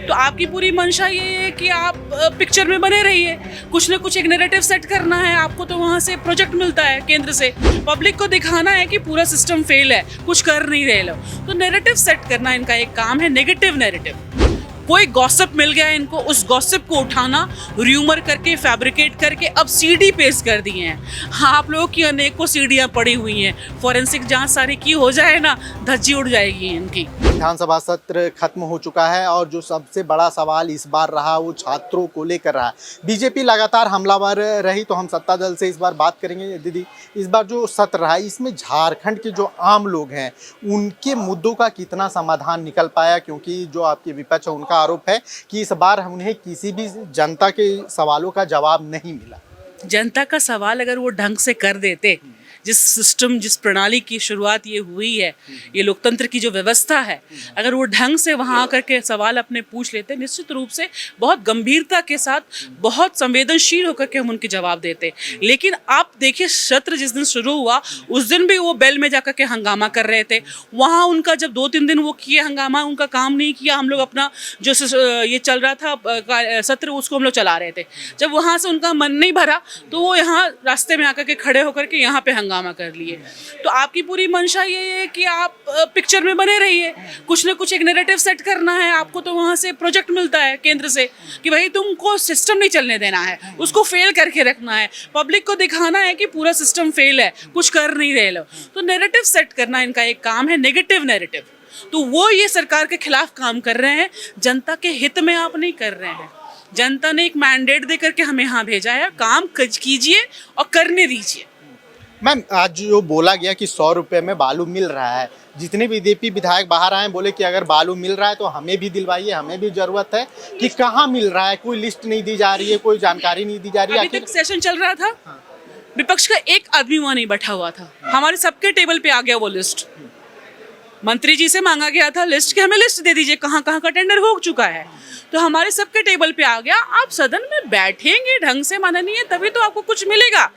तो आपकी पूरी मंशा ये है कि आप पिक्चर में बने रहिए, कुछ ना कुछ एक नैरेटिव सेट करना है आपको, तो वहाँ से प्रोजेक्ट मिलता है केंद्र से, पब्लिक को दिखाना है कि पूरा सिस्टम फेल है, कुछ कर नहीं रहे लोग। तो नैरेटिव सेट करना इनका एक काम है, नेगेटिव नैरेटिव। कोई गॉसिप मिल गया है इनको, उस गॉसिप को उठाना, र्यूमर करके, फैब्रिकेट करके अब सीडी पेश कर दिए हैं। हाँ, आप लोगों की अनेकों सीडियाँ पड़ी हुई हैं, फॉरेंसिक जांच सारी की हो जाए ना, धज्जी उड़ जाएगी इनकी। विधानसभा सत्र खत्म हो चुका है और जो सबसे बड़ा सवाल इस बार रहा वो छात्रों को लेकर रहा। बीजेपी लगातार हमलावर रही, तो हम सत्ता दल से इस बार बात करेंगे। दीदी, इस बार जो सत्र रहा इसमें झारखंड के जो आम लोग हैं उनके मुद्दों का कितना समाधान निकल पाया, क्योंकि जो आपके विपक्ष है उनका आरोप है कि इस बार उन्हें किसी भी जनता के सवालों का जवाब नहीं मिला। जनता का सवाल अगर वो ढंग से कर देते, जिस सिस्टम, जिस प्रणाली की शुरुआत ये हुई है, ये लोकतंत्र की जो व्यवस्था है, अगर वो ढंग से वहाँ आकर के सवाल अपने पूछ लेते, निश्चित रूप से बहुत गंभीरता के साथ, बहुत संवेदनशील होकर के हम उनके जवाब देते। लेकिन आप देखिए, सत्र जिस दिन शुरू हुआ उस दिन भी वो बेल में जाकर के हंगामा कर रहे थे। वहाँ उनका जब 2-3 दिन वो किए हंगामा, उनका काम नहीं किया, हम लोग अपना जो ये चल रहा था सत्र उसको हम लोग चला रहे थे। जब वहाँ से उनका मन नहीं भरा तो वो यहाँ रास्ते में आकर के खड़े होकर के यहाँ पे हंगामा कर लिए। तो आपकी पूरी मंशा ये है कि आप पिक्चर में बने रहिए, कुछ ना कुछ एक नैरेटिव सेट करना है आपको, तो वहाँ से प्रोजेक्ट मिलता है केंद्र से कि भाई तुमको सिस्टम नहीं चलने देना है, उसको फेल करके रखना है, पब्लिक को दिखाना है कि पूरा सिस्टम फेल है, कुछ कर नहीं रहे लोग। तो नैरेटिव सेट करना इनका एक काम है, नेगेटिव नैरेटिव। तो वो ये सरकार के खिलाफ काम कर रहे हैं, जनता के हित में आप नहीं कर रहे हैं। जनता ने एक मैंडेट दे करके हमें यहाँ भेजा है, काम कीजिए और करने दीजिए। मैम, आज जो बोला गया कि 100 रुपये में बालू मिल रहा है, जितने बीजेपी विधायक बाहर आए बोले कि अगर बालू मिल रहा है तो हमें भी दिलवाइए, हमें भी जरूरत है, कि कहाँ मिल रहा है, कोई लिस्ट नहीं दी जा रही है, कोई जानकारी नहीं दी जा रही है। अभी तक सेशन चल रहा था, विपक्ष का एक आदमी वहाँ नहीं बैठा हुआ था, हमारे सबके टेबल पे आ गया वो लिस्ट। मंत्री जी से मांगा गया था लिस्ट, कि हमें लिस्ट दे दीजिए कहाँ कहाँ का टेंडर हो चुका है, तो हमारे सबके टेबल पे आ गया। आप सदन में बैठेंगे ढंग से माननीय, तभी तो आपको कुछ मिलेगा।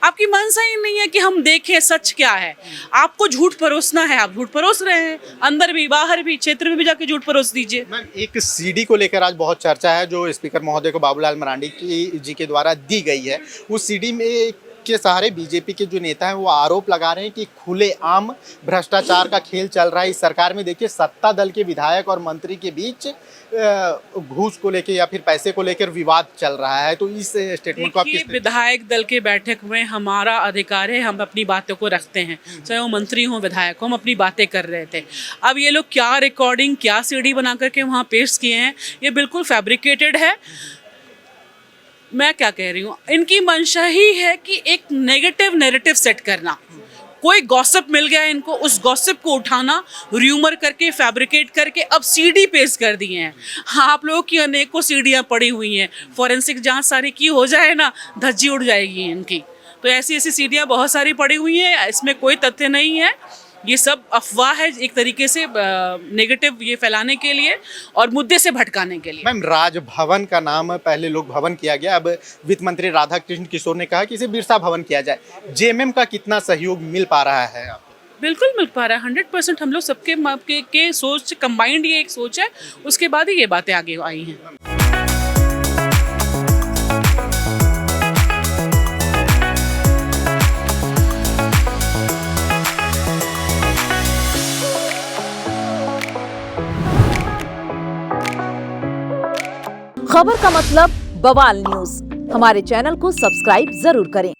आपकी मनसा ही नहीं है कि हम देखें सच क्या है, आपको झूठ परोसना है, आप झूठ परोस रहे हैं, अंदर भी बाहर भी, क्षेत्र में भी जाके झूठ परोस दीजिए। एक सीडी को लेकर आज बहुत चर्चा है, जो स्पीकर महोदय को बाबूलाल मरांडी जी के द्वारा दी गई है। उस सीडी में के सहारे बीजेपी के जो नेता हैं वो आरोप लगा रहे हैं कि खुलेआम भ्रष्टाचार का खेल चल रहा है इस सरकार में। देखिए, सत्ता दल के विधायक और मंत्री के बीच घूस को लेकर या फिर पैसे को लेकर विवाद चल रहा है, तो इस स्टेटमेंट को आप किस? विधायक दल के बैठक में हमारा अधिकार है, हम अपनी बातों को रखते हैं, चाहे वो मंत्री हो विधायक हो, हम अपनी बातें कर रहे थे। अब ये लोग क्या रिकॉर्डिंग, क्या सीडी बना करके वहाँ पेश किए हैं, ये बिल्कुल फैब्रिकेटेड है। मैं क्या कह रही हूँ, इनकी मंशा ही है कि एक नेगेटिव नैरेटिव सेट करना। कोई गॉसिप मिल गया है इनको, उस गॉसिप को उठाना, र्यूमर करके, फैब्रिकेट करके अब सीडी पेश कर दिए हैं। हाँ, आप लोगों की अनेकों सीडियाँ पड़ी हुई हैं, फॉरेंसिक जांच सारी की हो जाए ना, धज्जी उड़ जाएगी इनकी। तो ऐसी ऐसी सीडियाँ बहुत सारी पड़ी हुई हैं, इसमें कोई तथ्य नहीं है, ये सब अफवाह है, एक तरीके से नेगेटिव ये फैलाने के लिए और मुद्दे से भटकाने के लिए। मैम, राजभवन का नाम पहले लोक भवन किया गया, अब वित्त मंत्री राधाकृष्ण किशोर ने कहा कि इसे बिरसा भवन किया जाए। जेएमएम का कितना सहयोग मिल पा रहा है आपको? बिल्कुल मिल पा रहा है, 100%। हम लोग सबके के सोच कंबाइंड ये एक सोच है, उसके बाद ही ये बातें आगे आई हैं। खबर का मतलब बवाल न्यूज। हमारे चैनल को सब्सक्राइब जरूर करें।